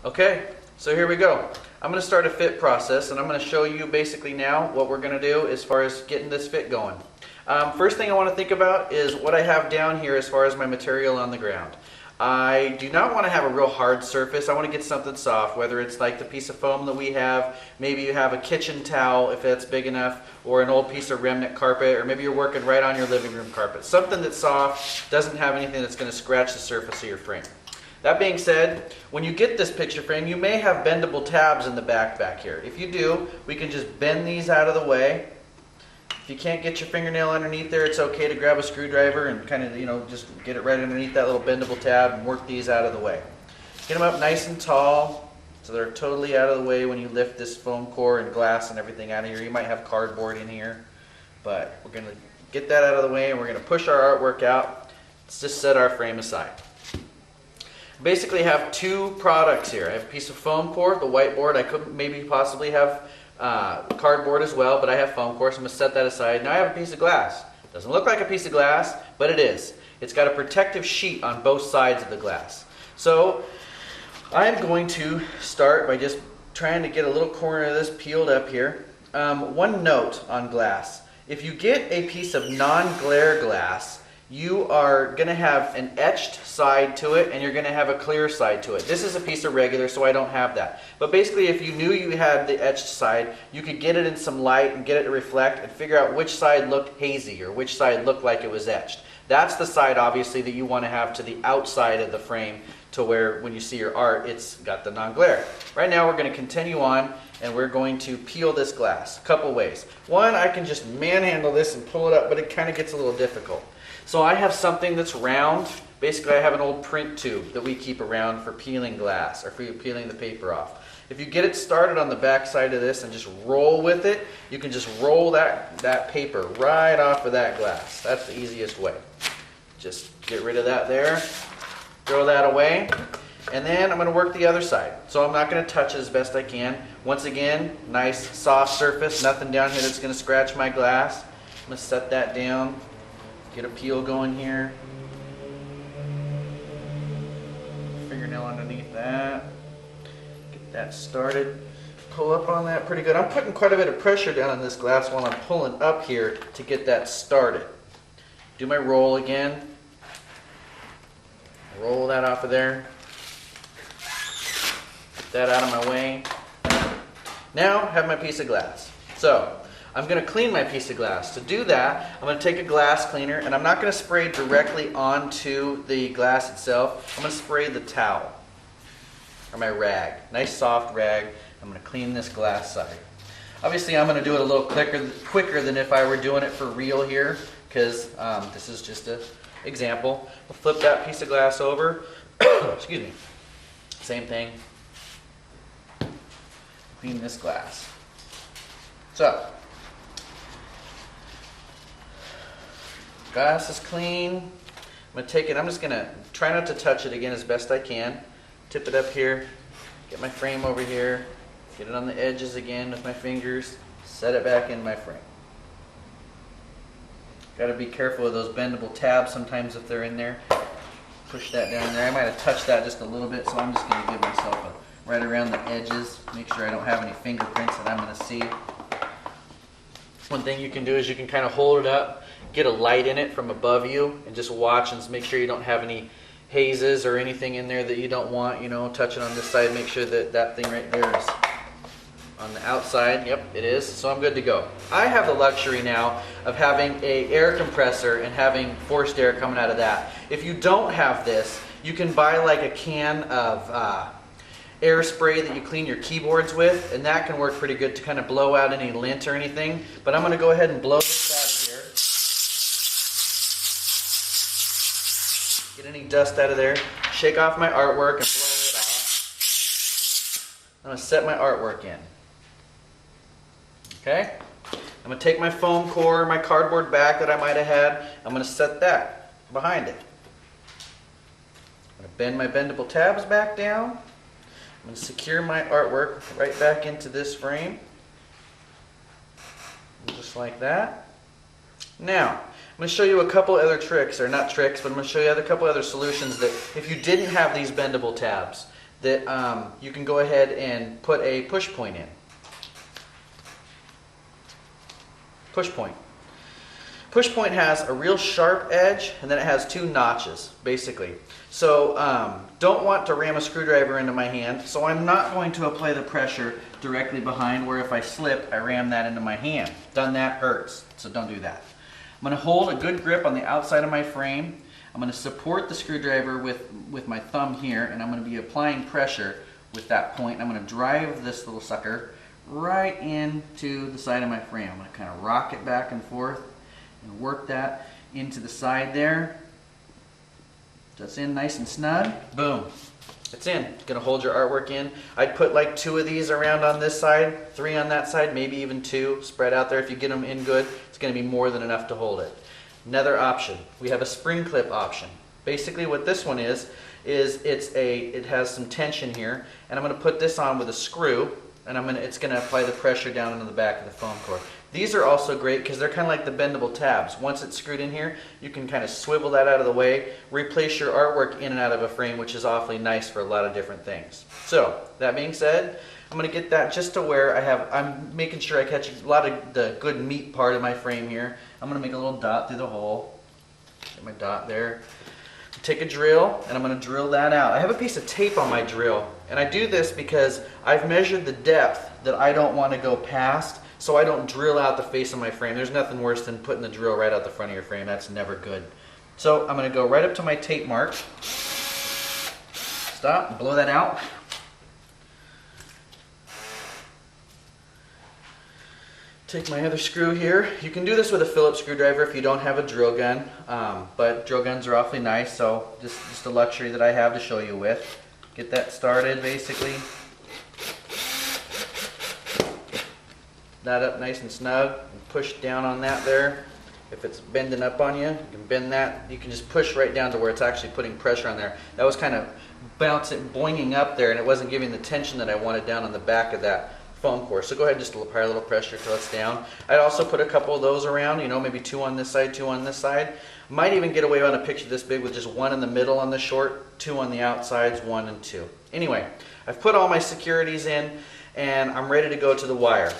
Okay, so here we go. I'm going to start a fit process, and I'm going to show you basically now what we're going to do as far as getting this fit going. First thing I want to think about is what I have down here as far as my material on the ground. I do not want to have a real hard surface. I want to get something soft, whether it's like the piece of foam that we have, maybe you have a kitchen towel if that's big enough, or an old piece of remnant carpet, or maybe you're working right on your living room carpet. Something that's soft, doesn't have anything that's going to scratch the surface of your frame. That being said, when you get this picture frame, you may have bendable tabs in the back here. If you do, we can just bend these out of the way. If you can't get your fingernail underneath there, it's okay to grab a screwdriver and kind of, just get it right underneath that little bendable tab and work these out of the way. Get them up nice and tall so they're totally out of the way when you lift this foam core and glass and everything out of here. You might have cardboard in here, but we're going to get that out of the way and we're going to push our artwork out. Let's just set our frame aside. Basically have two products here. I have a piece of foam core, the whiteboard. I could maybe possibly have cardboard as well, but I have foam core, so I'm going to set that aside. Now I have a piece of glass. Doesn't look like a piece of glass, but it is. It's got a protective sheet on both sides of the glass. So I'm going to start by just trying to get a little corner of this peeled up here. One note on glass. If you get a piece of non-glare glass, you are going to have an etched side to it and you're going to have a clear side to it. This is a piece of regular, so I don't have that. But basically, if you knew you had the etched side, you could get it in some light and get it to reflect and figure out which side looked hazy or which side looked like it was etched. That's the side, obviously, that you want to have to the outside of the frame to where when you see your art, it's got the non-glare. Right now, we're going to continue on and we're going to peel this glass a couple ways. One, I can just manhandle this and pull it up, but it kind of gets a little difficult. So I have something that's round. Basically, I have an old print tube that we keep around for peeling glass or for peeling the paper off. If you get it started on the back side of this and just roll with it, you can just roll that paper right off of that glass. That's the easiest way. Just get rid of that there, throw that away, and then I'm going to work the other side. So I'm not going to touch it as best I can. Once again, nice soft surface, nothing down here that's going to scratch my glass. I'm going to set that down. Get a peel going here. Fingernail underneath that. Get that started. Pull up on that pretty good. I'm putting quite a bit of pressure down on this glass while I'm pulling up here to get that started. Do my roll again. Roll that off of there. Get that out of my way. Now I have my piece of glass. So I'm going to clean my piece of glass. To do that, I'm going to take a glass cleaner, and I'm not going to spray directly onto the glass itself. I'm going to spray the towel, or my rag. Nice soft rag. I'm going to clean this glass side. Obviously, I'm going to do it a little quicker than if I were doing it for real here, because this is just an example. We'll flip that piece of glass over. Excuse me. Same thing. Clean this glass. So, glass is clean. I'm going to take it, I'm just going to try not to touch it again as best I can. Tip it up here, get my frame over here, get it on the edges again with my fingers, set it back in my frame. Got to be careful of those bendable tabs sometimes if they're in there. Push that down there. I might have touched that just a little bit, so I'm just going to give myself a right around the edges, make sure I don't have any fingerprints that I'm going to see. One thing you can do is you can kind of hold it up, get a light in it from above you, and just watch and make sure you don't have any hazes or anything in there that you don't want, touch it on this side, make sure that that thing right there is on the outside. Yep, it is. So I'm good to go. I have the luxury now of having an air compressor and having forced air coming out of that. If you don't have this, you can buy like a can of air spray that you clean your keyboards with, and that can work pretty good to kind of blow out any lint or anything. But I'm going to go ahead and blow this out of here. Get any dust out of there. Shake off my artwork and blow it off. I'm going to set my artwork in. Okay? I'm going to take my foam core, my cardboard back that I might have had. I'm going to set that behind it. I'm going to bend my bendable tabs back down. I'm going to secure my artwork right back into this frame, just like that. Now, I'm going to show you a couple other tricks, or not tricks, but I'm going to show you a couple other solutions that if you didn't have these bendable tabs, that you can go ahead and put a push point in. Push point. Push point has a real sharp edge, and then it has two notches, basically. So don't want to ram a screwdriver into my hand, so I'm not going to apply the pressure directly behind, where if I slip, I ram that into my hand. Done that, hurts, so don't do that. I'm going to hold a good grip on the outside of my frame. I'm going to support the screwdriver with my thumb here, and I'm going to be applying pressure with that point. I'm going to drive this little sucker right into the side of my frame. I'm going to kind of rock it back and forth and work that into the side there. That's in nice and snug. Boom. It's in. Going to hold your artwork in. I'd put like 2 of these around on this side, 3 on that side, maybe even 2 spread out there. If you get them in good, it's going to be more than enough to hold it. Another option, we have a spring clip option. Basically what this one is it has some tension here, and I'm going to put this on with a screw, and it's going to apply the pressure down into the back of the foam core. These are also great because they're kind of like the bendable tabs. Once it's screwed in here, you can kind of swivel that out of the way, replace your artwork in and out of a frame, which is awfully nice for a lot of different things. So, that being said, I'm going to get that just to where I'm making sure I catch a lot of the good meat part of my frame here. I'm going to make a little dot through the hole. Get my dot there. Take a drill, and I'm going to drill that out. I have a piece of tape on my drill, and I do this because I've measured the depth that I don't want to go past, so I don't drill out the face of my frame. There's nothing worse than putting the drill right out the front of your frame. That's never good. So I'm going to go right up to my tape mark. Stop, blow that out. Take my other screw here. You can do this with a Phillips screwdriver if you don't have a drill gun, but drill guns are awfully nice, so just a luxury that I have to show you with. Get that started, basically. That up nice and snug, and push down on that there. If it's bending up on you, you can bend that. You can just push right down to where it's actually putting pressure on there. That was kind of bouncing, boinging up there, and it wasn't giving the tension that I wanted down on the back of that foam core. So go ahead and just apply a little pressure till it's down. I'd also put a couple of those around, maybe 2 on this side, 2 on this side. Might even get away on a picture this big with just 1 in the middle on the short, 2 on the outsides, 1 and 2. Anyway, I've put all my securities in, and I'm ready to go to the wire.